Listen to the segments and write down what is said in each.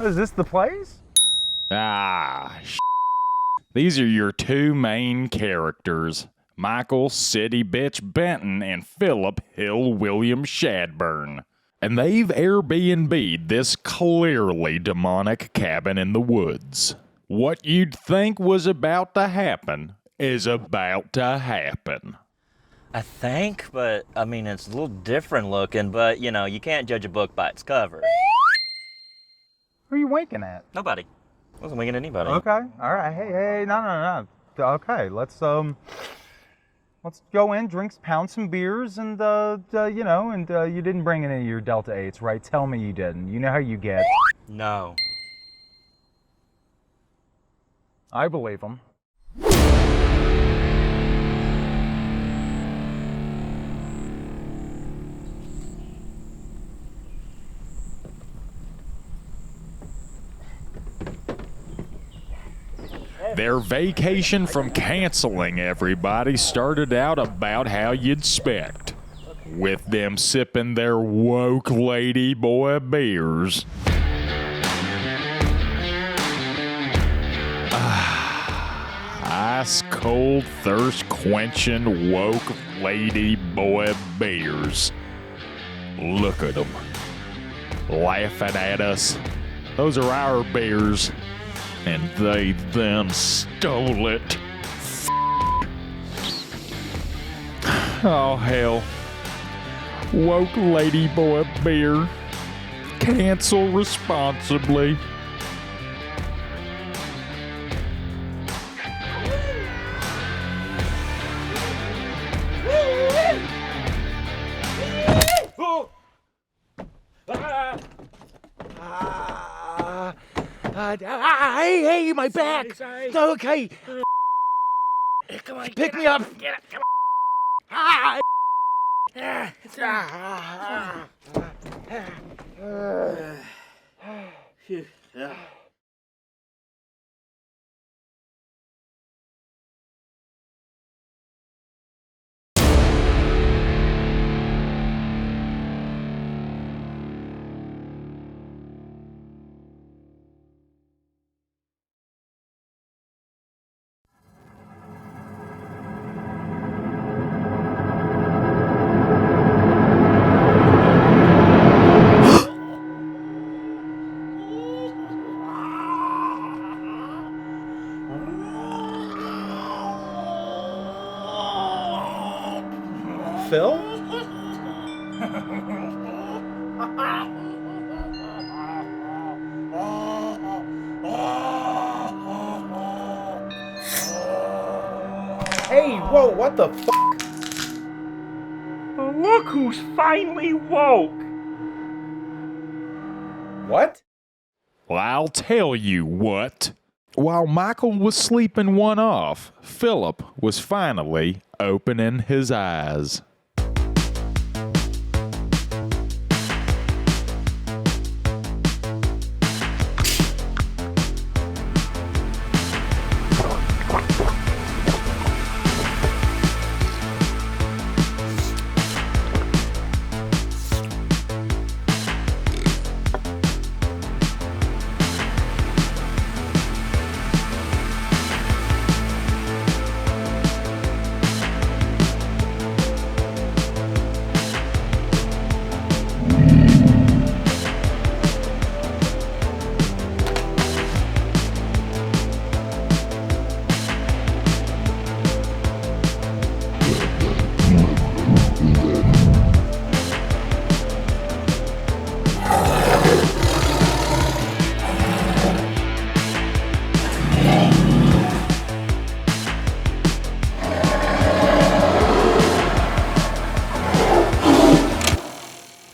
Is this the place? These are your two main characters, Michael City Bitch Benton and Phillip Hill William Shadburn. And they've Airbnb'd this clearly demonic cabin in the woods. What you'd think was about to happen is about to happen. I think, but I mean, it's a little different looking, but you know, you can't judge a book by its cover. Who are you winking at? Nobody. I wasn't winking at anybody. Okay, all right. Hey, no. Okay, let's go in, pound some beers, and you didn't bring any of your Delta 8s, right? Tell me you didn't. You know how you get. No. I believe them. Their vacation from canceling everybody started out about how you'd expect, with them sipping their woke lady boy beers. Ice cold, thirst quenching woke lady boy beers. Look at them, laughing at us. Those are our beers. And they then stole it. Oh, hell. Woke ladyboy beer. Cancel responsibly. Hey, my back. Sorry. Okay. Come on, Pick me up. Get up, come on. Ah. It's Phew. Phil? Hey, whoa, what the f***? Oh, look who's finally woke! What? Well, I'll tell you what. While Michael was sleeping one off, Phillip was finally opening his eyes.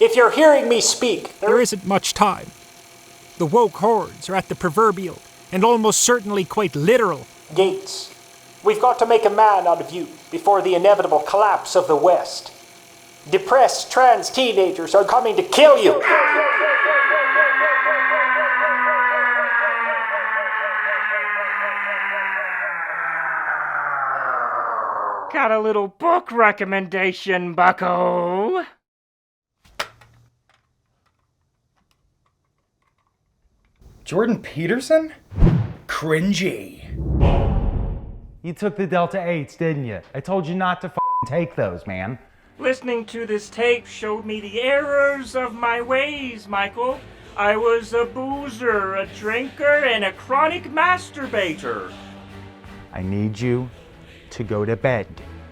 If you're hearing me speak, There isn't much time. The woke hordes are at the proverbial, and almost certainly quite literal, gates. We've got to make a man out of you before the inevitable collapse of the West. Depressed trans teenagers are coming to kill you. Got a little book recommendation, bucko. Jordan Peterson? Cringy. You took the Delta 8s, didn't you? I told you not to take those, man. Listening to this tape showed me the errors of my ways, Michael. I was a boozer, a drinker, and a chronic masturbator. I need you to go to bed.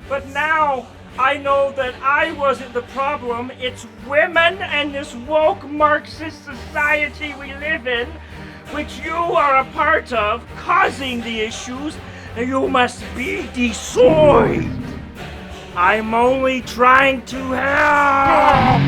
But now I know that I wasn't the problem. It's women and this woke Marxist society we live in, which you are a part of, causing the issues, and you must be destroyed. I'm only trying to help.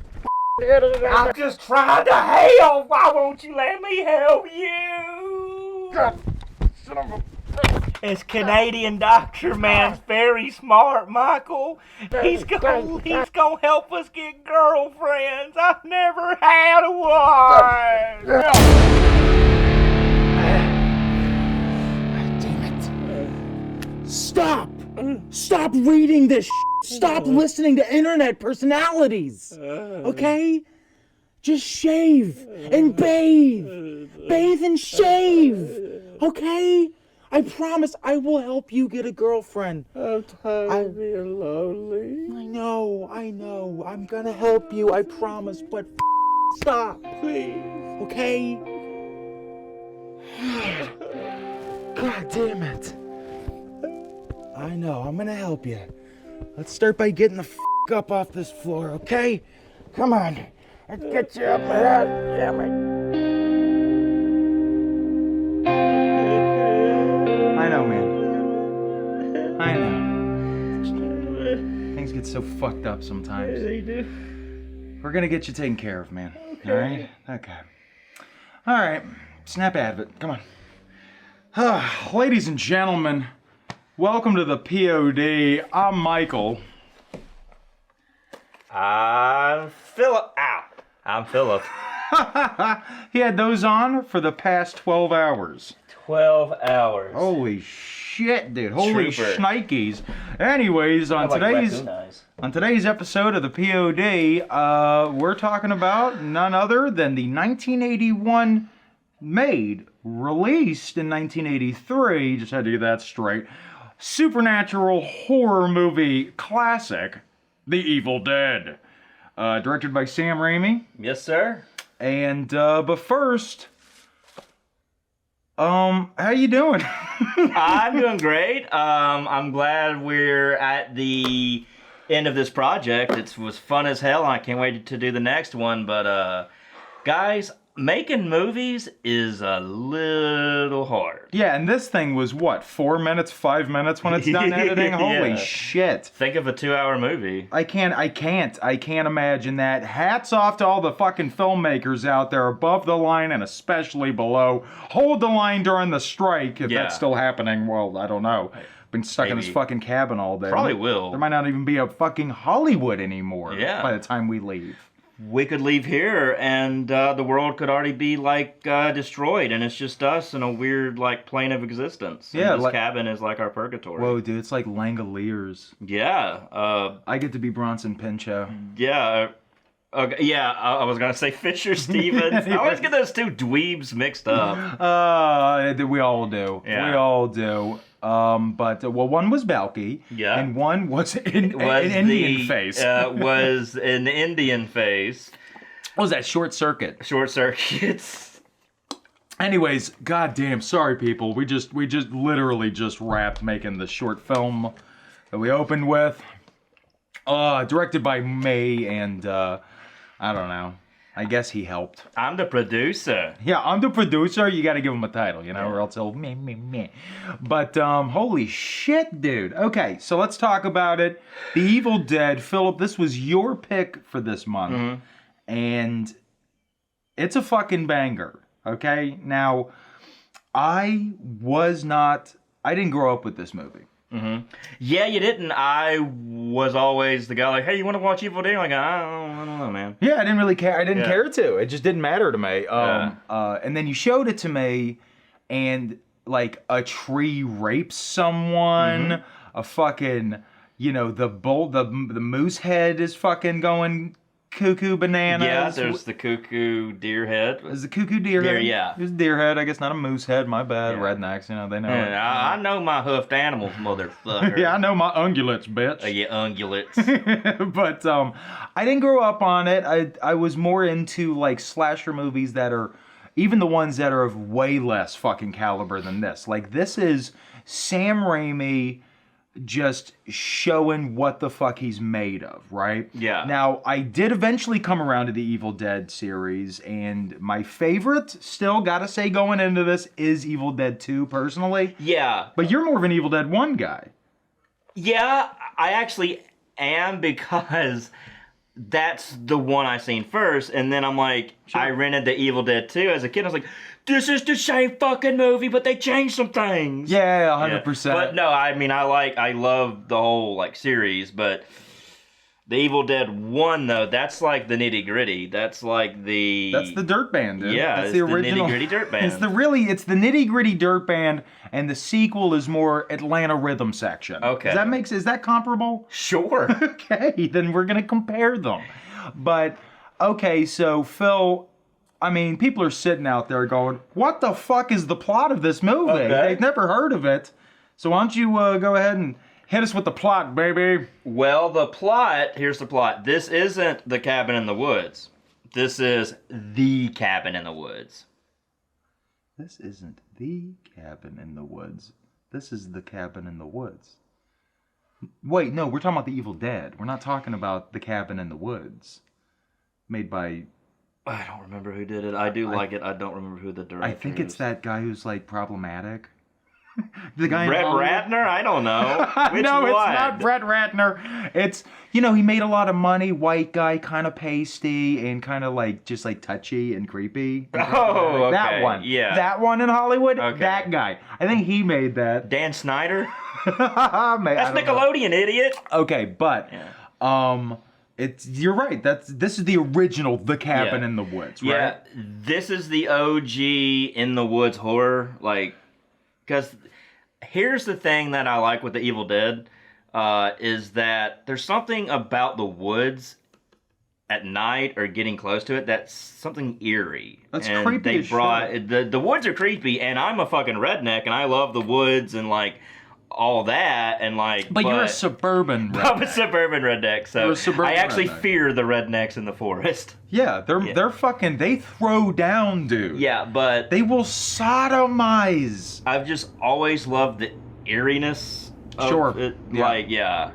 I'm just trying to help. Why won't you let me help you? This Canadian doctor man's very smart, Michael. He's gonna help us get girlfriends. I've never had one. Damn it. Stop! Stop reading this Stop listening to internet personalities! Okay? Just shave and bathe! Bathe and shave! Okay? I promise I will help you get a girlfriend. I'm tired of being lonely. I know. I'm gonna help you, I promise, but stop, Please. okay? God damn it. I know, I'm gonna help you. Let's start by getting the up off this floor, okay? Come on. Let's get you up there. Damn it. I know, man. I know. Things get so fucked up sometimes. They do. We're gonna get you taken care of, man. Okay. Alright? Okay. Alright. Snap out of it. Come on. Ladies and gentlemen, welcome to the POD. I'm Michael. I'm Phillip. Ow. I'm Phillip. He had those on for the past 12 hours. 12 hours. Holy shit, dude. Holy Trooper. shnikes. Anyways, on Like today's raccoon eyes. on today's episode of the POD, we're talking about none other than the 1981 made, released in 1983, just had to get that straight, supernatural horror movie classic, The Evil Dead. Directed by Sam Raimi. Yes, sir. And, but first, how you doing? I'm doing great. I'm glad we're at the end of this project. It was fun as hell, and I can't wait to do the next one. But, guys, making movies is a little hard. Yeah, and this thing was what, 4 minutes, 5 minutes when it's done editing? Holy Yeah. shit. Think of a 2-hour movie. I can't imagine that. Hats off to all the fucking filmmakers out there above the line and especially below. Hold the line during the strike if Yeah. that's still happening. Well, I don't know. Been stuck in this Maybe. fucking cabin all day. Probably will. There might not even be a fucking Hollywood anymore Yeah. by the time we leave. We could leave here and the world could already be like destroyed, and it's just us in a weird like plane of existence. Yeah, And this like- cabin is like our purgatory. Whoa, dude, it's like Langoliers. Yeah, I get to be Bronson Pinchot. yeah. Okay, yeah, I was gonna say Fisher Stevens. I always get those two dweebs mixed up. We all do. Yeah. We all do. But one was Balky, Yeah. and one was Was an Indian face. was an Indian face. What was that? Short Circuit. Short circuits. Anyways, goddamn, sorry people. We just literally just wrapped making the short film that we opened with. Directed by May, and I don't know. I guess he helped. I'm the producer. Yeah, I'm the producer. You got to give him a title, you know, or else he'll meh. But holy shit, dude. Okay, so let's talk about it. The Evil Dead. Phillip, this was your pick for this month, and it's a fucking banger. Okay, now I didn't grow up with this movie. Yeah, you didn't. I was always the guy like, hey, you want to watch Evil Dead? Like, I don't know, man. Yeah, I didn't really care. I didn't Yeah. care to. It just didn't matter to me. Yeah. And then you showed it to me, and like a tree rapes someone, a fucking, you know, the moose head is fucking going cuckoo bananas. Yeah, there's the cuckoo deer head. Is the cuckoo deer head? Yeah. There's deer head, I guess, not a moose head. My bad, Yeah. rednecks, you know, they know And it. I know my hoofed animals, motherfucker. Yeah, I know my ungulates, bitch. Yeah, ungulates. But I didn't grow up on it. I was more into like slasher movies that are, even the ones that are of way less fucking caliber than this. Like this is Sam Raimi just showing what the fuck he's made of, right? Yeah. Now, I did eventually come around to the Evil Dead series, and my favorite, still gotta say going into this, is Evil Dead 2, personally. Yeah. But you're more of an Evil Dead 1 guy. Yeah, I actually am, because that's the one I seen first, and then I'm like, I rented the Evil Dead 2 as a kid. I was like, this is the same fucking movie, but they changed some things. Yeah, 100%. But no, I mean, I love the whole like series, but the Evil Dead 1 though, that's like the nitty gritty. That's like That's the dirt band, dude. Yeah, that's it's the the original nitty-gritty dirt band. It's the nitty gritty dirt band, and the sequel is more Atlanta rhythm section. Okay. Is that comparable? Sure. Okay, then we're gonna compare them. But okay, so Phil, I mean, people are sitting out there going, "What the fuck is the plot of this movie?" Okay. They've never heard of it. So why don't you go ahead and hit us with the plot, baby? Well, here's the plot. This isn't the cabin in the woods. This is the cabin in the woods. This isn't the cabin in the woods. This is the cabin in the woods. Wait, no, we're talking about the Evil Dead. We're not talking about the cabin in the woods. Made by... I don't remember who did it. I like it. I don't remember who the director is. I think it's that guy who's, like, problematic. The guy Brett in Hollywood. Ratner? I don't know. Which No, one? it's not Brett Ratner. It's, you know, he made a lot of money, white guy, kind of pasty, and kind of like, just like touchy and creepy. Oh, okay. That one. Yeah. That one in Hollywood? Okay. That guy. I think he made that. Dan Snyder? That's That's Nickelodeon, idiot. Okay, but, you're right. This is the original The Cabin in the Woods, right? Yeah, this is the OG in the woods horror. Like, because here's the thing that I like with the Evil Dead, is that there's something about the woods at night or getting close to it that's something eerie. That's and creepy They as brought the woods are creepy, and I'm a fucking redneck, and I love the woods and like all that, and like. But you're a suburban redneck. I'm a suburban redneck, You're so a suburban I actually redneck. fear the rednecks in the forest. Yeah, they're fucking, they throw down, dude. Yeah, but They will sodomize. I've just always loved the eeriness of Sure. it. Yeah. Like, yeah.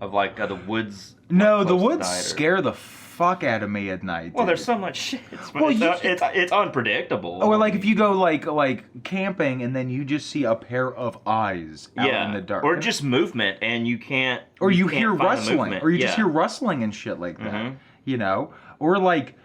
Of like the woods. No, like, the close to woods night or- scare the fuck out of me at night. Well, dude. there's so much shit. Well, It's unpredictable. Or like if you go like camping and then you just see a pair of eyes out in the dark. Or just movement, and you can't. Or you can't hear find the rustling. movement. Or you just Yeah. hear rustling and shit like that. Mhm. You know? Or like,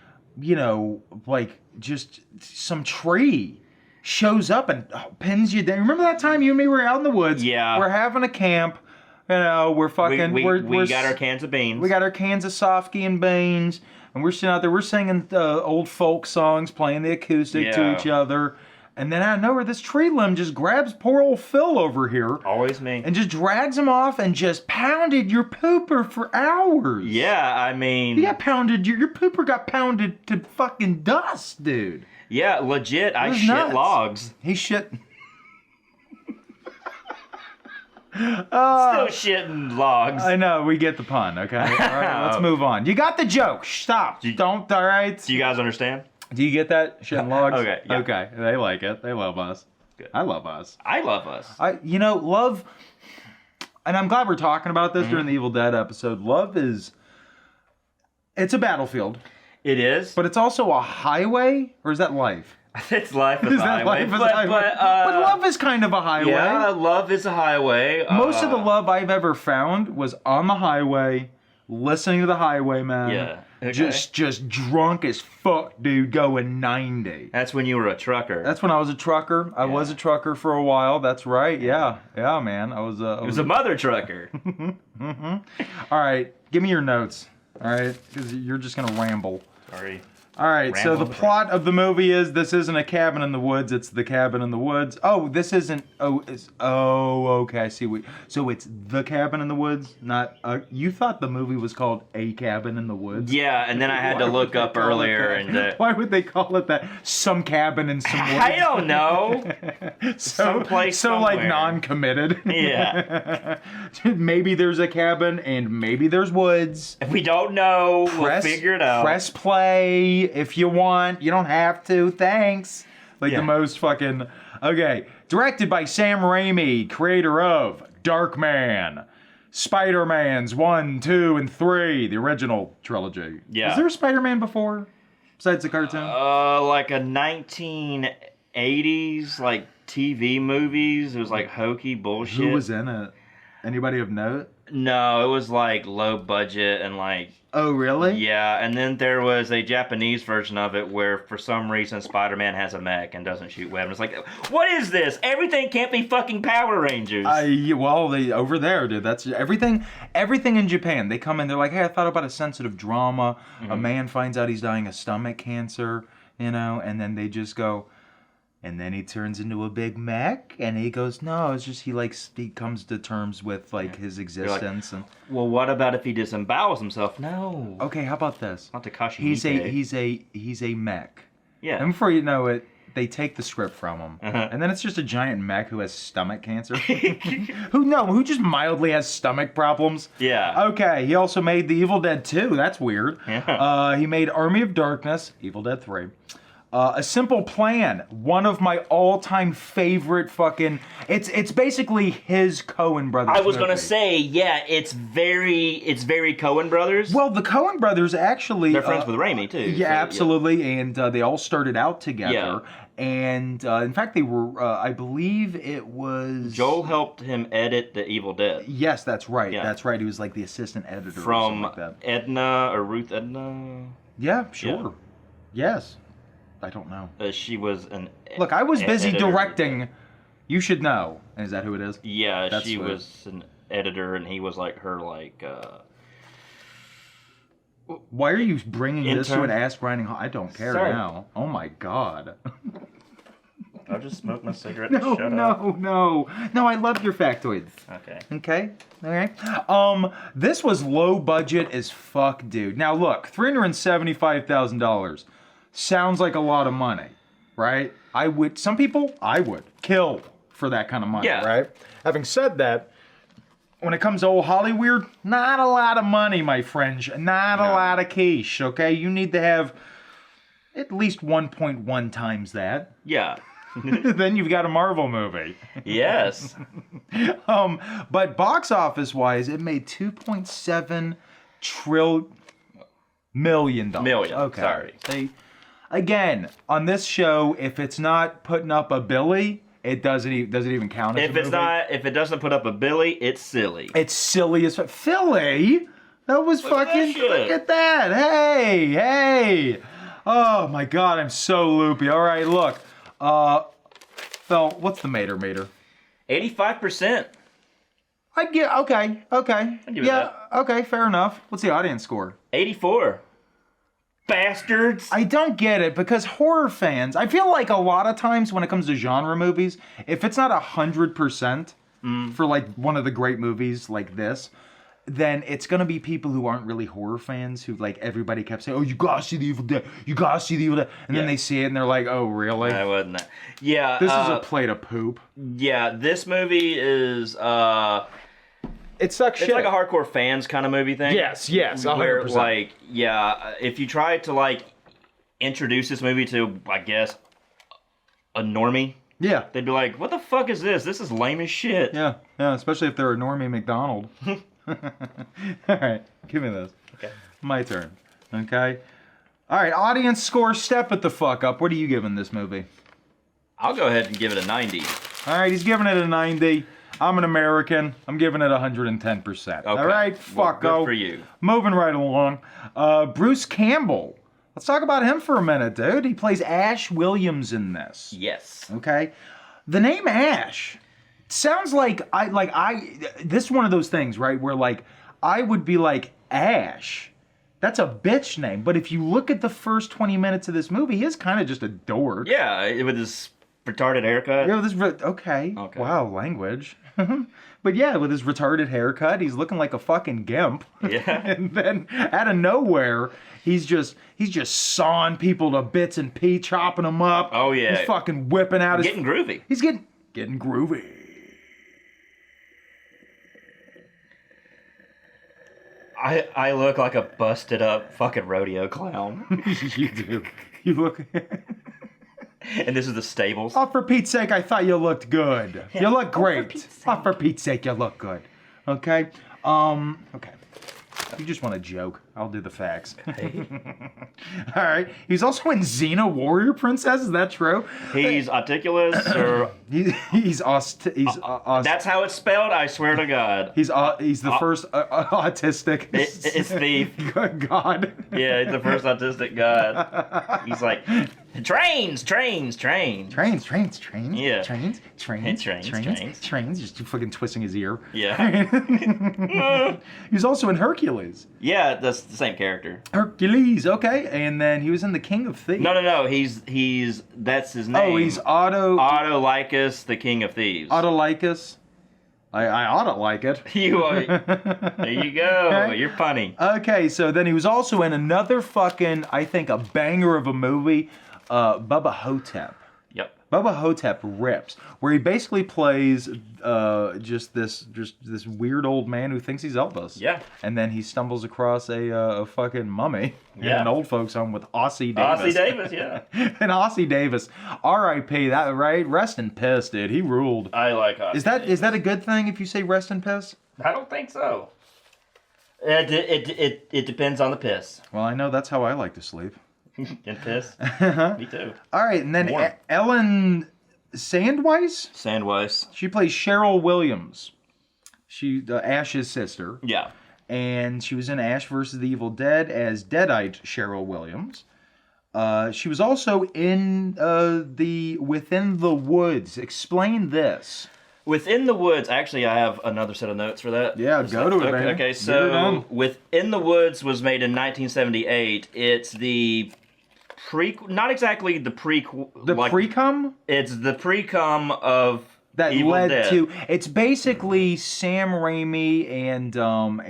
you know, like just some tree shows up and pins you down. Remember that time you and me were out in the woods? Yeah. We're having a camp. You know, we're fucking. We we're got our cans of beans. We got our cans of Softy and beans, and we're sitting out there. We're singing old folk songs, playing the acoustic to Yeah. each other, and then out of nowhere, this tree limb just grabs poor old Phil over here Always me. and just drags him off and just pounded your pooper for hours. Yeah, I mean. He got pounded. Your pooper got pounded to fucking dust, dude. Yeah, legit. I was shit nuts. logs. He shit. Still shitting logs. I know, we get the pun, okay? All right, let's move on. You got the joke. Stop. Don't, all right? Do you guys understand? Do you get that? Shitting logs? Okay, yeah. Okay, they like it. They love us. Good. I love us. I love us. Love, and I'm glad we're talking about this Mm-hmm. during the Evil Dead episode. Love it's a battlefield, It is. but it's also a highway, or is that life? It's life as Is a that highway. life as a highway? But love is kind of a highway. Yeah, love is a highway. Most of the love I've ever found was on the highway, listening to the highwayman. Yeah. Okay. Just drunk as fuck, dude, going 90. That's when you were a trucker. That's when I was a trucker. I was a trucker for a while. That's right. Yeah, man. I was. It was a mother trucker. All right, give me your notes. All right, because you're just gonna ramble. Sorry. All right, so the Rambling. plot of the movie is this isn't a cabin in the woods, it's the cabin in the woods. Oh, this isn't, okay, I see. So it's the cabin in the woods, not, you thought the movie was called A Cabin in the Woods? Yeah, and then I had to Why would look they up call it earlier that? and... Why would they call it that? Some cabin in some woods? I don't know. Someplace so like somewhere. non-committed. Yeah. Maybe there's a cabin and maybe there's woods. If we don't know, we'll figure it out. Press play if you want. You don't have to. Thanks. Like Yeah. the most fucking... Okay. Directed by Sam Raimi, creator of Darkman, Spider-Man's 1, 2, and 3, the original trilogy. Yeah. Was there a Spider-Man before? Besides the cartoon? Like a 1980s, like, TV movies. It was, like, hokey bullshit. Who was in it? Anybody of note? No, it was, like, low budget and, like... Oh, really? Yeah, and then there was a Japanese version of it where, for some reason, Spider-Man has a mech and doesn't shoot weapons. It's like, what is this? Everything can't be fucking Power Rangers. Well, they over there, dude. That's everything. Everything in Japan. They come in. They're like, hey, I thought about a sensitive drama. A man finds out he's dying of stomach cancer, and then they just go. And then he turns into a big mech, and he goes, no, it's just he comes to terms with like his existence. And Well, what about if he disembowels himself? No. okay, how about this? Not Takashi He's Miike. a mech. Yeah. And before you know it, they take the script from him, Uh-huh. and then it's just a giant mech who has stomach cancer. Who just mildly has stomach problems. Yeah. Okay, he also made The Evil Dead 2. That's weird. Yeah. He made Army of Darkness, Evil Dead 3. A Simple Plan, one of my all-time favorite fucking... It's basically his Coen brothers I was gonna movie. say, yeah, it's very Coen brothers. Well, the Coen brothers actually... They're friends with Raimi too. Yeah, so, absolutely, and they all started out together. Yeah. And in fact, they were, I believe it was... Joel helped him edit The Evil Dead. Yes, that's right. Yeah. That's right. He was like the assistant editor or From something like that. Edna or Ruth Edna. Yeah, sure. Yes. I don't know. She was an. Look, I was busy editor. directing. You should know. Is that who it is? Yeah, That's she what- was an editor, and he was like her Why are you bringing this to Intern? an ass grinding? I don't care Sorry. now. Oh my god. I just smoked my cigarette. No, no. I love your factoids. Okay. Okay. All right. This was low budget as fuck, dude. Now look, $375,000 sounds like a lot of money, right? Some people I would kill for that kind of money, Yeah. right? Having said that, when it comes to old Hollywood, not a lot of money, my friends. Not a lot of quiche, okay? You need to have at least 1.1 times that. Yeah. Then you've got a Marvel movie. Yes. But box office wise, it made $2.7 million. Million, Okay. sorry. Again, on this show, if it's not putting up a Billy, it doesn't even count as If a it's movie. not, if it doesn't put up a Billy, it's silly. It's silly as fuck. Philly? That was Look at that fucking. shit. Look at that. Hey. Oh my god, I'm so loopy. All right, look. Phil, what's the mater? 85%. I get. Okay. give it Yeah. Okay. Fair enough. What's the audience score? 84. Bastards. I don't get it because horror fans. I feel like a lot of times when it comes to genre movies, if it's not 100% for like one of the great movies like this, then it's gonna be people who aren't really horror fans who like everybody kept saying, "Oh, you gotta see the Evil Dead. You gotta see the Evil Dead," and then Yeah. they see it and they're like, "Oh, really? I wasn't that. Yeah. This is a plate of poop." Yeah, this movie is It sucks it's like a hardcore fans kind of movie thing. Yes, 100%. Where like, yeah, if you try to like introduce this movie to, I guess, a normie, Yeah. they'd be like, "What the fuck is this? This is lame as shit." Yeah, especially if they're a Normie McDonald. All right, give me this. Okay. My turn. Okay. All right, audience score, step it the fuck up. What are you giving this movie? I'll go ahead and give it a 90. All right, he's giving it a 90. I'm an American. I'm giving it 110%. All Okay. right, Well, fucko. good for you. Moving right along. Bruce Campbell. Let's talk about him for a minute, dude. He plays Ash Williams in this. Yes. Okay. The name Ash sounds like this is one of those things, right? Where like I would be like Ash. That's a bitch name. But if you look at the first 20 minutes of this movie, he is kind of just a dork. Yeah, with his retarded haircut. Yeah, okay. Wow, language. But yeah, with his retarded haircut, he's looking like a fucking gimp. Yeah. And then out of nowhere, he's just sawing people to bits and chopping them up. Oh yeah. He's fucking whipping out his... Getting groovy. He's getting groovy. I look like a busted up fucking rodeo clown. You do. You look... And this is the stables. Oh, for Pete's sake, I thought you looked good. You look great. Oh, for Pete's sake, you look good. Okay? Okay. You just want to joke. I'll do the facts. Hey. All right. He's also in Xena Warrior Princess. Is that true? He's articulous, or He's that's how it's spelled. I swear to God. He's the first autistic. It's the God. Yeah, he's the first autistic god. He's like trains. Yeah. Trains. Just fucking twisting his ear. Yeah. He's also in Hercules. Yeah, that's the same character. Hercules, okay. And then he was in The King of Thieves. No. He's that's his name. Oh, he's Autolycus, the King of Thieves. Autolycus. I ought to like it. You are. There you go. Okay. You're funny. Okay, so then he was also in another fucking, I think, a banger of a movie, Bubba Hotep. Yep. Bubba Hotep rips, where he basically plays just this weird old man who thinks he's Elvis. Yeah. And then he stumbles across a fucking mummy in Yeah. an old folks home with Ossie Davis. Ossie Davis, yeah. And Ossie Davis, R.I.P. That right? Rest in piss, dude. He ruled. I like Ossie. Is that a good thing if you say rest in piss? I don't think so. It depends on the piss. Well, I know that's how I like to sleep. And piss. Me too. All right, and then Warm. Ellen Sandweiss. Sandweiss. She plays Cheryl Williams. She Ash's sister. Yeah. And she was in Ash vs. the Evil Dead as Deadite Cheryl Williams. She was also in the Within the Woods. Explain this. Within the Woods, actually, I have another set of notes for that. Yeah, go to it, man. Okay, Get it so done. Within the Woods was made in 1978. It's the not exactly the prequel. The pre-cum? It's the pre-cum of That Evil led Dead. to. It's basically Sam Raimi and God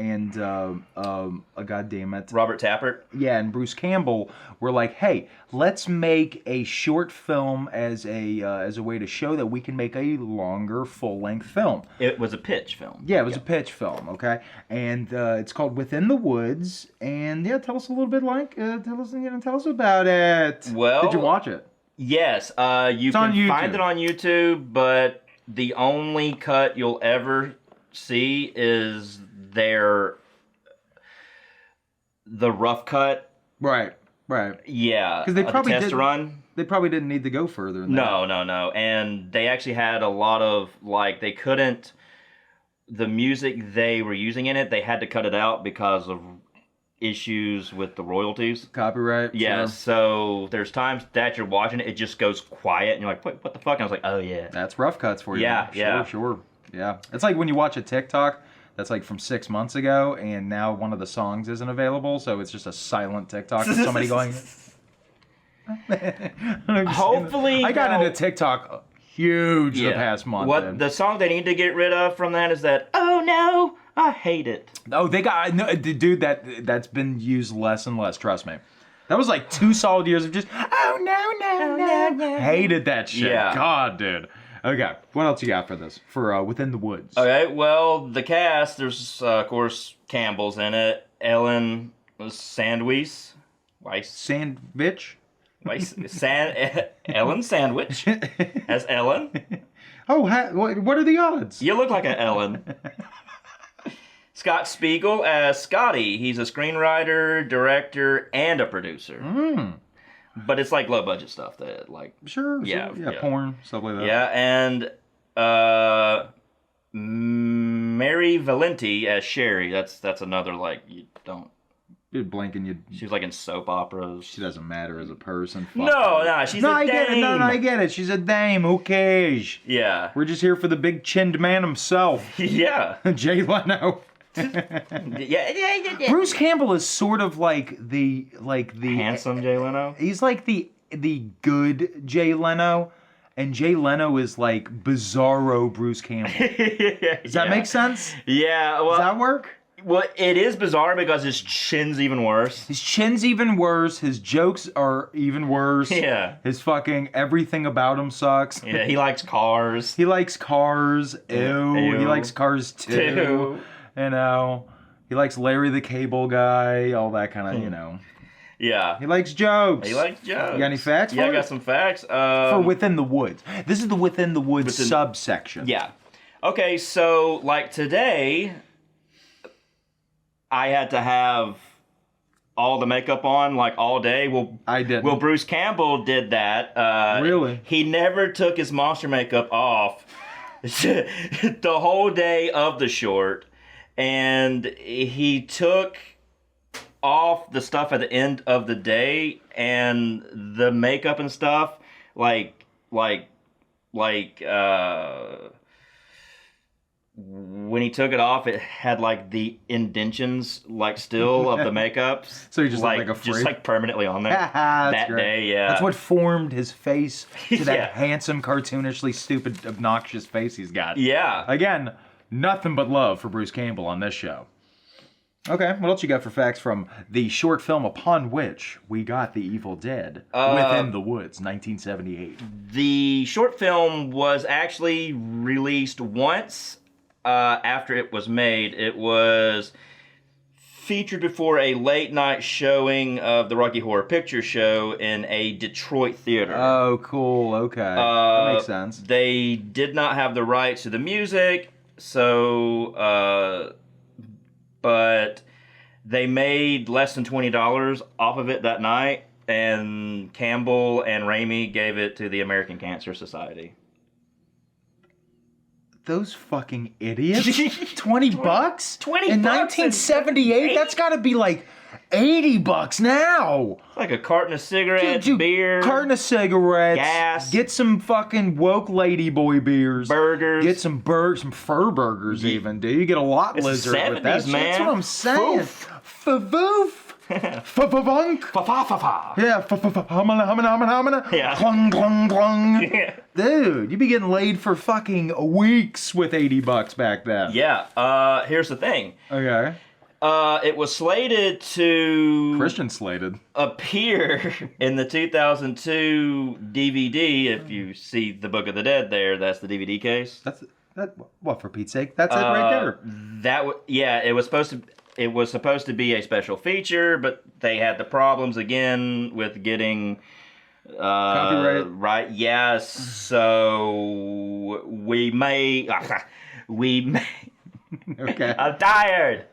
damn it, Robert Tappert. yeah, and Bruce Campbell were like, hey, let's make a short film as a way to show that we can make a longer full-length film. It was a pitch film. Yeah, it was a pitch film, okay, and it's called Within the Woods. And yeah, tell us a little bit, tell us about it. Well, did you watch it? Yes, you on can YouTube. find it on YouTube, but the only cut you'll ever see is the rough cut. Right. Yeah, Because they probably the test did. run. They probably didn't need to go further than that. No. And they actually had a lot of, they couldn't, the music they were using in it, they had to cut it out because of issues with the royalties. Copyright. Yeah, sure. so there's times that you're watching it, it just goes quiet, and you're like, what the fuck? And I was like, oh yeah. That's rough cuts for you. Yeah, man. yeah. Sure. Yeah. It's like when you watch a TikTok that's like from 6 months ago, and now one of the songs isn't available, so it's just a silent TikTok of somebody going. Hopefully, I got they'll- into TikTok huge the past month. What the song they need to get rid of from that is that, oh no, I hate it. Oh, they got no, dude. That's been used less and less. Trust me. That was like 2 solid years of just no. Hated that shit. Yeah. God, dude. Okay, what else you got for this? For Within the Woods. Okay, well, the cast, there's, of course, Campbell's in it. Ellen Sandweiss. Sandwich. Ellen Sandwich as Ellen. Oh, what are the odds? You look like an Ellen. Scott Spiegel as Scotty. He's a screenwriter, director, and a producer. But it's like low budget stuff that Sure. Yeah. Porn, stuff like that. Yeah, and Mary Valenti as Sherry. That's another you don't. Dude, blinking you. She was in soap operas. She doesn't matter as a person. Fuck No, her. she's No, a I get it. No, dame. I get it. She's a dame. Who cares? Yeah. We're just here for the big chinned man himself, Yeah. Jay Leno. Yeah. Bruce Campbell is sort of like the Handsome Jay Leno. He's like the good Jay Leno, and Jay Leno is like bizarro Bruce Campbell. Does that make sense? Yeah. Well, Does that work? Well, it is bizarre because his chin's even worse. His chin's even worse. His jokes are even worse. Yeah. His fucking everything about him sucks. Yeah, he likes cars. He likes cars. Ew. Ew. He likes cars too. You know. He likes Larry the Cable Guy. All that kind of, you know. Yeah. He likes jokes. He likes jokes. You got any facts for Yeah, I it? got some facts. For Within the Woods. This is the Within the Woods subsection. Yeah. Okay, so like today, I had to have all the makeup on like all day. Well, I didn't. Well, Bruce Campbell did that. Really? He never took his monster makeup off the whole day of the short, and he took off the stuff at the end of the day, and the makeup and stuff, when he took it off, it had like the indentions, like still of the makeup. So he just looked like a freak? just like permanently on there That's that great. day. Yeah, That's what formed his face to that Yeah. handsome, cartoonishly stupid, obnoxious face he's got. Yeah. Again, nothing but love for Bruce Campbell on this show. Okay, what else you got for facts from the short film upon which we got The Evil Dead, Within the Woods, 1978? The short film was actually released once after it was made. It was featured before a late night showing of the Rocky Horror Picture Show in a Detroit theater. Oh, cool. Okay. That makes sense. They did not have the rights to the music, so but they made less than $20 off of it that night, and Campbell and Raimi gave it to the American Cancer Society. Those fucking idiots. 20 bucks? 20 in bucks 1978? That's got to be like $80 now. Like a carton of cigarettes, Dude, beer, carton of cigarettes, gas. Get some fucking woke ladyboy beers, burgers. Get some some fur burgers even, dude. You get a lot It's the lizard with that 70s, shit. man. That's what I'm saying. Fa-voof. Fa-fa-vunk. Fa-fa-fa-fa. Yeah, humana, humana, humana, humana. Yeah. Clung, clung, clung. Yeah. Dude, you'd be getting laid for fucking weeks with $80 back then. Yeah, here's the thing. Okay. It was slated to Christian slated. appear in the 2002 DVD. If you see the Book of the Dead there, that's the DVD case. That what, for Pete's sake? That's it right there. It was supposed to be a special feature, but they had the problems again with getting Copyright. right. Yes, so we may. Okay. I'm tired.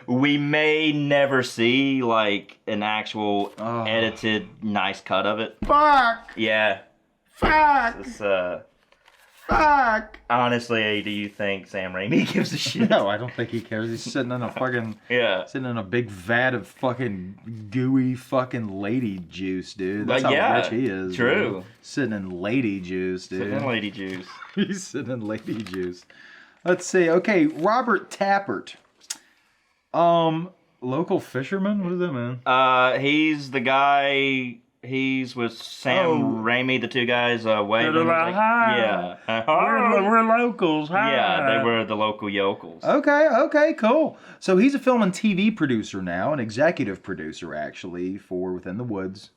We may never see like an actual edited nice cut of it. Fuck. Yeah. Fuck. It's, Fuck. honestly, do you think Sam Raimi gives a shit? No, I don't think he cares. He's sitting in a fucking sitting in a big vat of fucking gooey fucking lady juice, dude. That's how rich he is. True. Dude. Sitting in lady juice, dude. Sitting in lady juice. He's sitting in lady juice. Let's see. Okay, Robert Tappert. Local fisherman? What does that mean? He's the guy. He's with Sam Raimi, the two guys waving. Hi. We're locals. Hi. Yeah, they were the local yokels. Okay, cool. So he's a film and TV producer now, an executive producer actually for Within the Woods.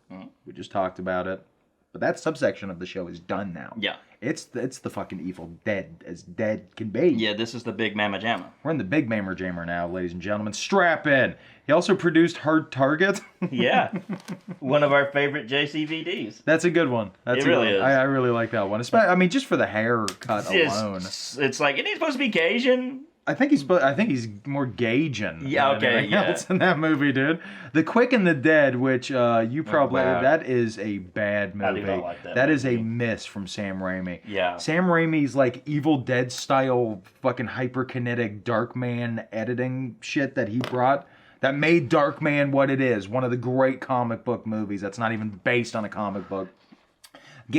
We just talked about it. But that subsection of the show is done now. Yeah. It's the fucking Evil Dead as dead can be. Yeah, this is the big Mamma Jamma. We're in the big Mammer Jammer now, ladies and gentlemen. Strap in. He also produced Hard Target. Yeah. One of our favorite JCVDs. That's a good one. That's It really is. I really like that one. I mean, just for the haircut alone. It's like, isn't he supposed to be Cajun? I think he's more Gauging. Yeah, okay, than anything yeah. else in that movie, dude. The Quick and the Dead, which you probably wow. that is a bad movie. I do not like that That is a movie. miss from Sam Raimi. Yeah. Sam Raimi's like Evil Dead style fucking hyperkinetic Darkman editing shit that he brought that made Darkman what it is. One of the great comic book movies that's not even based on a comic book.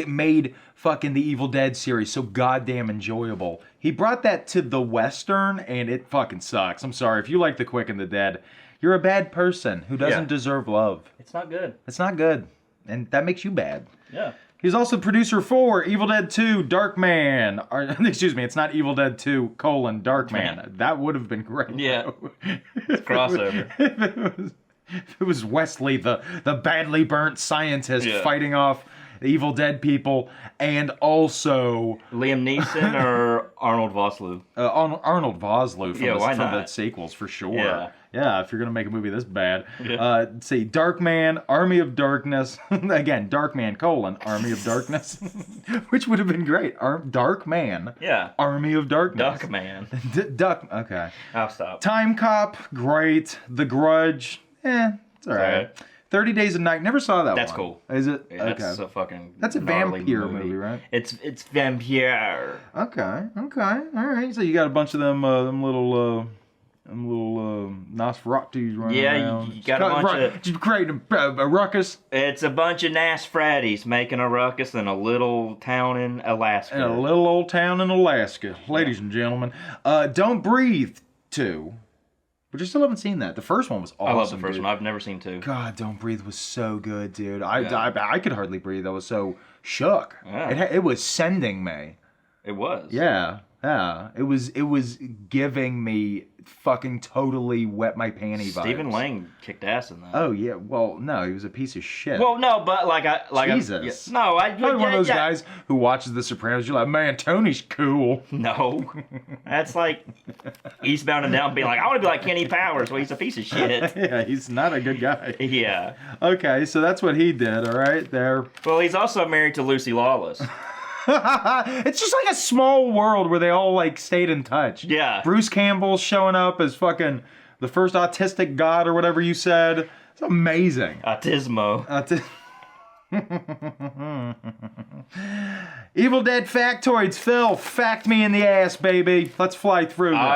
made fucking the Evil Dead series so goddamn enjoyable. He brought that to the Western, and it fucking sucks. I'm sorry. If you like The Quick and the Dead, you're a bad person who doesn't deserve love. It's not good. It's not good. And that makes you bad. Yeah. He's also producer for Evil Dead 2, Dark Man. Or, excuse me, it's not Evil Dead 2, Dark Man. That would have been great. Yeah. It's crossover. If it was Wesley, the badly burnt scientist fighting off the Evil Dead people, and also Liam Neeson or Arnold Vosloo? Arnold Vosloo from, why from the not? sequels, for sure. Yeah. If you're going to make a movie this bad. Yeah. Let's see, Dark Man, Army of Darkness. Again, Dark Man, Army of Darkness. Which would have been great. Dark Man. Yeah. Army of Darkness. Duck Man. Okay. I'll stop. Time Cop, great. The Grudge, it's all right. 30 Days a Night, never saw that That's one. cool. Is it? Yeah, okay. That's a fucking That's a gnarly vampire movie, right? It's vampire. Okay. All right. So you got a bunch of them little Nosferatus running around. you got a bunch of... Just creating a ruckus. It's a bunch of Nosferatis making a ruckus in a little town in Alaska. In a little old town in Alaska. Ladies and gentlemen. Don't Breathe 2. But I still haven't seen that. The first one was awesome. I love the first dude. one. I've never seen 2. God, Don't Breathe was so good, dude. I could hardly breathe. I was so shook. Yeah. It was sending me. It was. Yeah. It was giving me fucking totally wet my panty vibes. Stephen Lang kicked ass in that. Oh yeah. Well, no, he was a piece of shit. Well, no, but Jesus. Probably one of those guys who watches The Sopranos. You're like, man, Tony's cool. No, that's like Eastbound and Down being like, I want to be like Kenny Powers. Well, he's a piece of shit. Yeah, he's not a good guy. Yeah. Okay, so that's what he did. All right, there. Well, he's also married to Lucy Lawless. It's just like a small world where they all like stayed in touch. Yeah. Bruce Campbell's showing up as fucking the first autistic god or whatever you said. It's amazing. Autismo. Evil Dead factoids. Phil, fact me in the ass, baby. Let's fly through this. All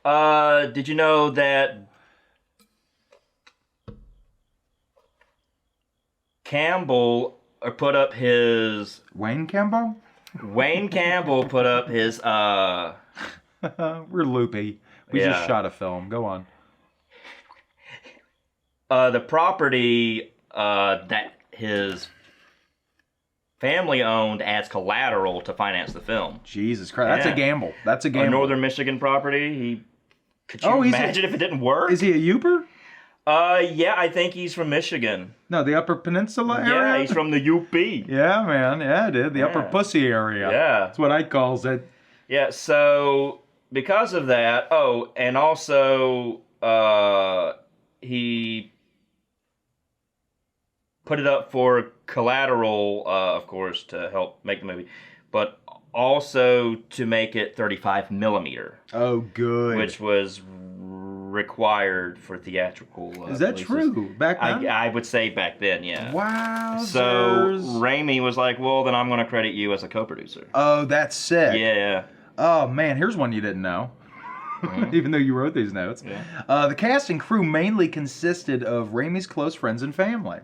right. Did you know that Campbell put up his... Wayne Campbell? Wayne Campbell put up his... We're loopy. We just shot a film. Go on. The property that his family owned as collateral to finance the film. Jesus Christ. That's a gamble. That's a gamble. A Northern Michigan property. Could you imagine if it didn't work? Is he a Uper? Yeah, I think he's from Michigan. No, the Upper Peninsula area? Yeah, he's from the UP. Yeah, man. Yeah, dude. The Upper Pussy area. Yeah. That's what I calls it. Yeah, so because of that, and also he put it up for collateral, of course, to help make the movie, but also to make it 35 millimeter. Oh, good. Which was required for theatrical Is that releases. true? Back then? I would say back then, yeah. Wow. So Raimi was like, well, then I'm going to credit you as a co-producer. Oh, that's sick. Yeah. Oh, man. Here's one you didn't know. Even though you wrote these notes. Yeah. The cast and crew mainly consisted of Raimi's close friends and family.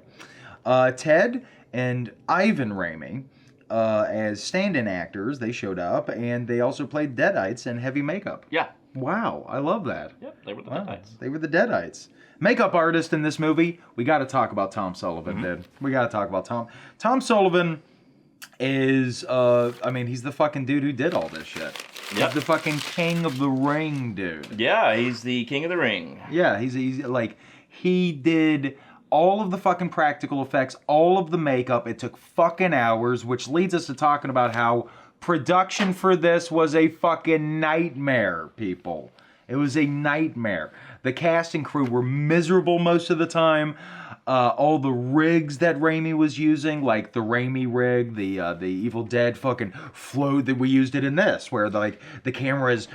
Ted and Ivan Raimi, as stand-in actors, they showed up, and they also played Deadites in heavy makeup. Yeah. Wow, I love that. Yep, they were the Deadites. They were the Deadites. Makeup artist in this movie, we got to talk about Tom Sullivan, dude. We got to talk about Tom. Tom Sullivan is, he's the fucking dude who did all this shit. Yep. He's the fucking king of the ring, dude. Yeah, he's the king of the ring. Yeah, he's like, he did all of the fucking practical effects, all of the makeup. It took fucking hours, which leads us to talking about how production for this was a fucking nightmare, people. It was a nightmare. The cast and crew were miserable most of the time. All the rigs that Raimi was using, like the Raimi rig, the Evil Dead fucking float that we used it in this, where the camera is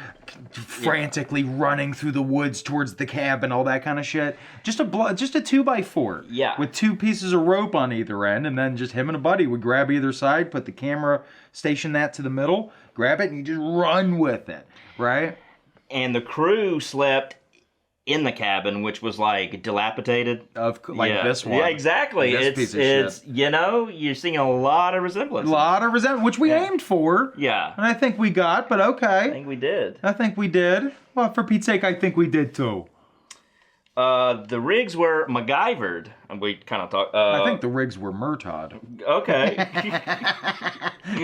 frantically running through the woods towards the cabin, all that kind of shit. Just a 2x4, yeah, with 2 pieces of rope on either end, and then just him and a buddy would grab either side, put the camera, station that to the middle, grab it, and you just run with it, right? And the crew slept in the cabin, which was like dilapidated. This one. Yeah, exactly. This piece of it's shit. you're seeing a lot of resemblance. A lot of resentment, which we aimed for. Yeah. And I think we got, but okay. I think we did. Well, for Pete's sake, I think we did too. The rigs were MacGyvered. And we kind of talked. I think the rigs were Murtaugh. Okay.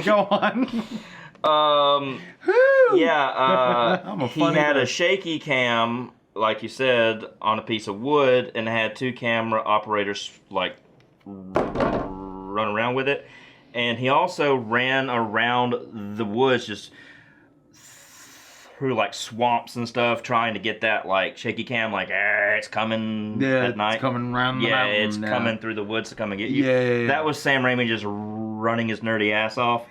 Go on. He had a shaky cam, like you said, on a piece of wood, and had 2 camera operators like run around with it. And he also ran around the woods, just through like swamps and stuff, trying to get that like shaky cam, like it's coming at night. It's coming around the mountain. It's coming through the woods to come and get you. Yeah. That was Sam Raimi just running his nerdy ass off.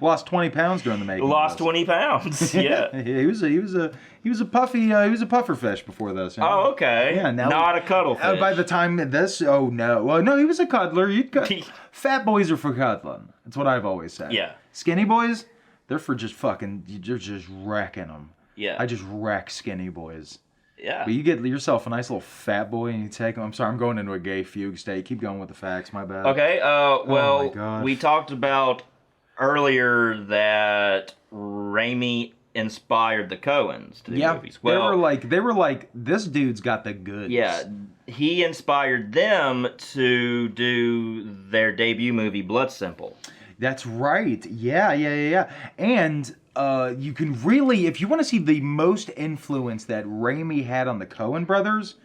Lost 20 pounds during the making. Lost 20 pounds. Yeah. he was a puffer fish before this. You know? Oh, okay. Yeah, now not a cuddlefish. By the time this, oh no, well no, he was a cuddler. Fat boys are for cuddling. That's what I've always said. Yeah. Skinny boys, they're for just fucking. You're just wrecking them. Yeah. I just wreck skinny boys. Yeah. But you get yourself a nice little fat boy and you take him. I'm sorry, I'm going into a gay fugue state. Keep going with the facts. My bad. Okay. Oh Well, my gosh. we talked about earlier that Raimi inspired the Coens to do movies. Well, they were like, this dude's got the goods. yeah, he inspired them to do their debut movie, Blood Simple. That's right. Yeah. And you can really, if you want to see the most influence that Raimi had on the Coen brothers,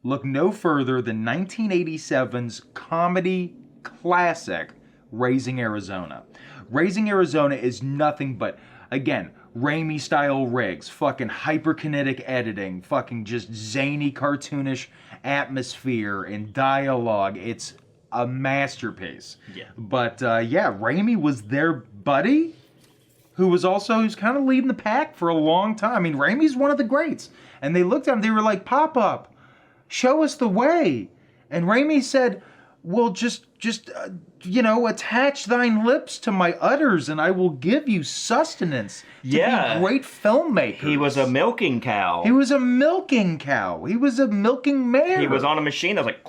look no further than 1987's comedy classic, Raising Arizona. Raising Arizona is nothing but, again, Raimi-style rigs, fucking hyperkinetic editing, fucking just zany, cartoonish atmosphere and dialogue. It's a masterpiece. Yeah. But, Raimi was their buddy, who's kind of leading the pack for a long time. I mean, Raimi's one of the greats. And they looked at him, they were like, Pop-Up, show us the way. And Raimi said, well, just attach thine lips to my udders, and I will give you sustenance to be great filmmakers. He was a milking cow. He was a milking cow. He was a milking mare. He was on a machine that was like...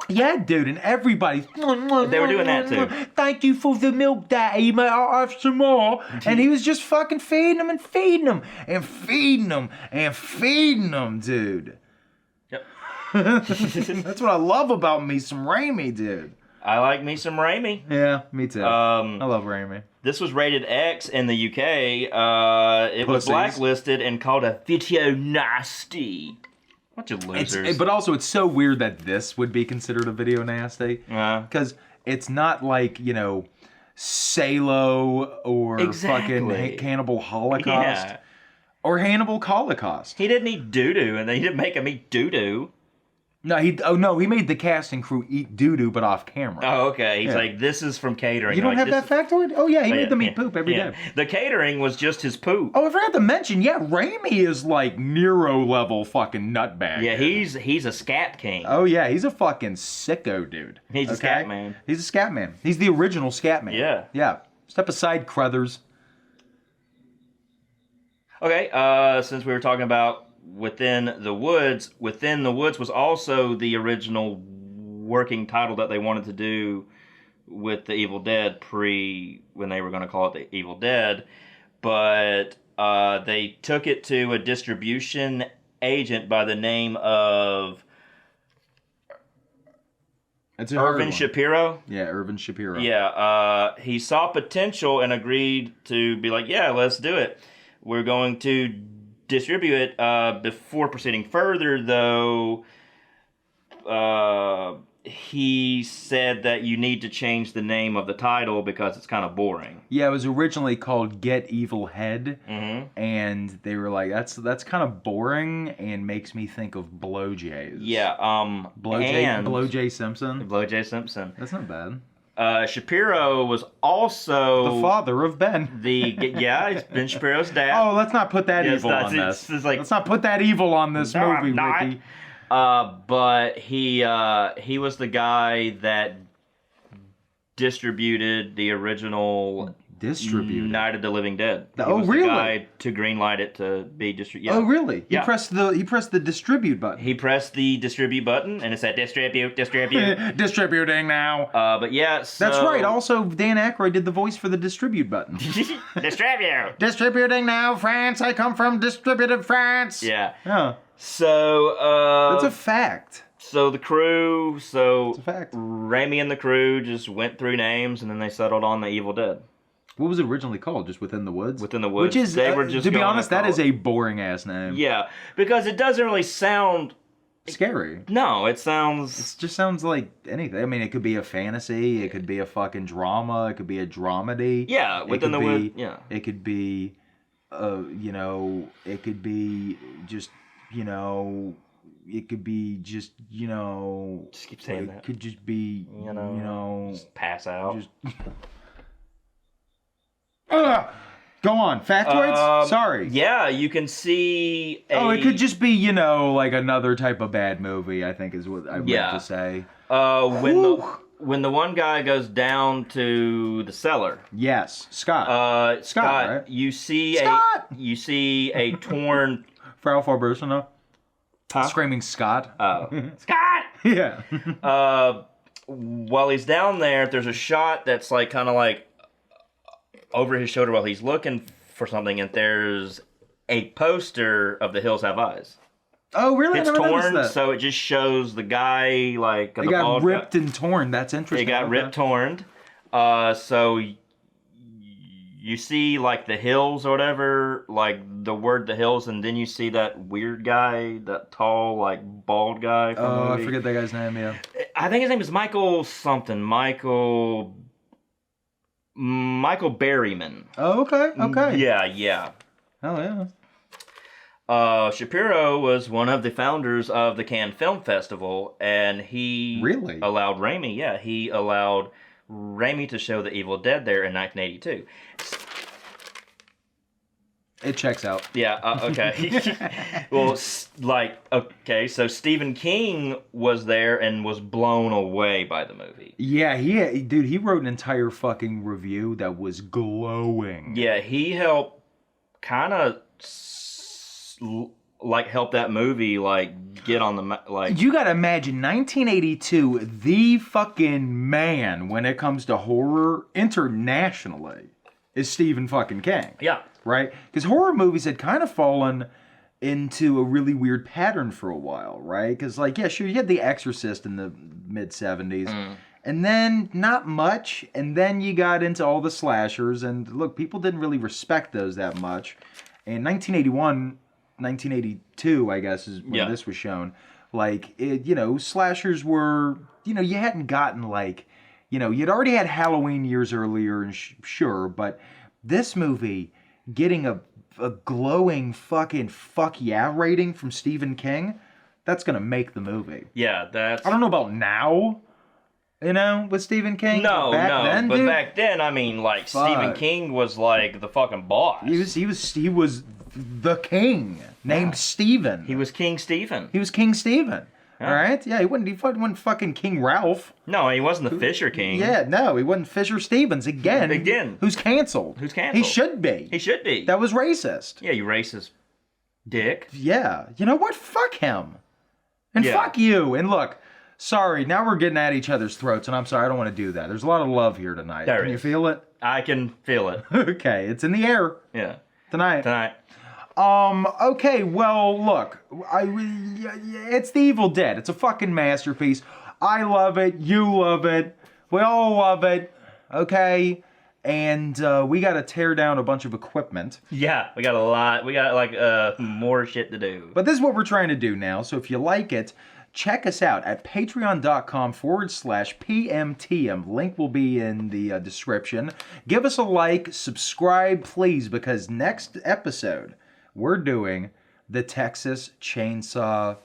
Yeah, dude, and everybody... They were doing that, too. Thank you for the milk, Daddy. May I have some more? And he was just fucking feeding them and feeding them and feeding them and feeding them, dude. Yep. That's what I love about me some Raimi, dude. I like me some Raimi. Yeah, me too. I love Raimi. This was rated X in the UK. It was Pussies. blacklisted and called a video nasty. Bunch of losers. But also, it's so weird that this would be considered a video nasty. Because it's not like, Salo or fucking Cannibal Holocaust. Yeah. Or Hannibal Holocaust. He didn't eat doo-doo, and they didn't make him eat doo-doo. No, he made the cast and crew eat doo-doo, but off camera. Oh, okay. He's like, this is from catering. You don't like, have that factoid? Oh, yeah, he made them eat poop every day. The catering was just his poop. Oh, I forgot to mention, Raimi is like Nero-level fucking nutbag. Yeah, he's a scat king. Oh, yeah, he's a fucking sicko dude. He's a scat man. He's a scat man. He's the original scat man. Yeah. Yeah. Step aside, Crothers. Okay, since we were talking about Within the Woods was also the original working title that they wanted to do with the Evil Dead when they were going to call it the Evil Dead, but they took it to a distribution agent by the name of Irvin Shapiro. Yeah, Irvin Shapiro. Yeah, he saw potential and agreed to be like, yeah, let's do it. We're going to distribute it. Before proceeding further, though, he said that you need to change the name of the title because it's kind of boring. Yeah, it was originally called Get Evil Head, and they were like, that's kind of boring and makes me think of Blowjays. Yeah, Blowjay Simpson. Blowjay Simpson. That's not bad. Shapiro was also the father of Ben. It's Ben Shapiro's dad. Oh, let's not put that evil on this. Let's not put that evil on this movie, Ricky. But he was the guy that distributed the original Distributed. Night of the Living Dead. He Oh, was really? The guy to greenlight it to be distributed. Yeah. Oh, really? Yeah. He pressed the distribute button. He pressed the distribute button, and it said distribute. Distributing now. But yeah, so... That's right. Also, Dan Aykroyd did the voice for the distribute button. Distribute. Distributing now, France. I come from distributed France. Yeah. Yeah. So, That's a fact. So the crew, It's a fact. Raimi and the crew just went through names, and then they settled on the Evil Dead. What was it originally called? Just Within the Woods? Within the Woods. Which is, They were just to be gonna honest, that call is a boring ass name. Yeah, because it doesn't really sound... Scary. No, it sounds... It just sounds like anything. I mean, it could be a fantasy. It could be a fucking drama. It could be a dramedy. Yeah, Within the Woods. Yeah. It could be, you know, it could be just, you know, it could be just, you know... Just keep saying that. It could just be, you know... Just pass out. Just... Go on, factoids? Sorry. Yeah, you can see Oh, it could just be, you know, like another type of bad movie, I think is what I meant to say. When the one guy goes down to the cellar. Yes, Scott. Scott, right? you see a torn... Frau Farbusino. Huh? Screaming Scott. Scott! Yeah. While he's down there, there's a shot that's like kind of like over his shoulder while he's looking for something, and there's a poster of The Hills Have Eyes. Oh, really? It's I never noticed torn, that. so it just shows the guy like... It got ripped and torn. That's interesting. It got ripped, torn. So you see like the hills or whatever, like the word The Hills, and then you see that weird guy, that tall, like bald guy from the movie. I forget that guy's name, yeah. I think his name is Michael something. Michael Berryman. Oh, okay. Yeah. Oh, yeah. Shapiro was one of the founders of the Cannes Film Festival, and he Really? allowed Raimi to show The Evil Dead there in 1982. It checks out. Yeah, okay. Well, so Stephen King was there and was blown away by the movie. Yeah, he wrote an entire fucking review that was glowing. Yeah, he helped kind of help that movie get on the You gotta imagine 1982, the fucking man when it comes to horror internationally is Stephen fucking King. Yeah. Right? Because horror movies had kind of fallen into a really weird pattern for a while, right? Because, sure, you had The Exorcist in the mid-70s, and then not much, and then you got into all the slashers, and look, people didn't really respect those that much. And 1982, I guess, is when this was shown. Slashers were, you hadn't gotten, you'd already had Halloween years earlier, and sure, but this movie... getting a glowing fucking fuck yeah rating from Stephen King, that's gonna make the movie. Yeah, that's... I don't know about now, with Stephen King. No, but dude, back then, I mean, Stephen King was the fucking boss. He was the king named Stephen. He was King Stephen. He was King Stephen. Yeah. All right? Yeah, he wasn't fucking King Ralph. No, he wasn't the Fisher King. Yeah, no, he wasn't Fisher Stevens again. Who's canceled. He should be. He should be. That was racist. Yeah, you racist dick. Yeah. You know what? Fuck him. And fuck you. And look, sorry, now we're getting at each other's throats, and I'm sorry, I don't want to do that. There's a lot of love here tonight. Can you feel it? I can feel it. Okay, it's in the air. Yeah. Tonight. Okay, well, look, it's The Evil Dead. It's a fucking masterpiece. I love it. You love it. We all love it. Okay? And we got to tear down a bunch of equipment. Yeah, we got a lot. We got, more shit to do. But this is what we're trying to do now. So if you like it, check us out at patreon.com/PMTM. Link will be in the description. Give us a like, subscribe, please, because next episode... we're doing the Texas Chainsaw...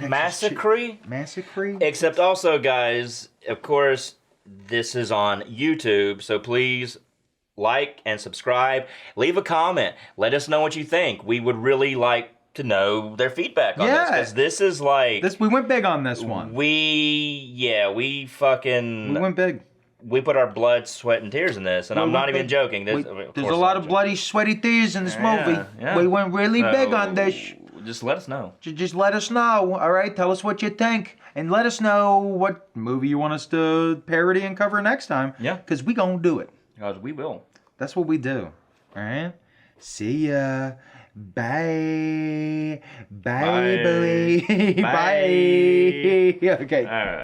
Massacre? Massacre? Except also, guys, of course, this is on YouTube, so please like and subscribe. Leave a comment. Let us know what you think. We would really like to know their feedback on this, because this is we went big on this one. We went big. we put our blood, sweat, and tears in this, and I'm not even joking. This, There's a lot of bloody, sweaty tears in this movie. Yeah. We went really big on this. Just let us know. Just let us know, all right? Tell us what you think. And let us know what movie you want us to parody and cover next time. Yeah. Because we gonna do it. Because we will. That's what we do. All right? See ya. Bye. Bye, Bye. Billy. Bye. Bye. Okay. All right.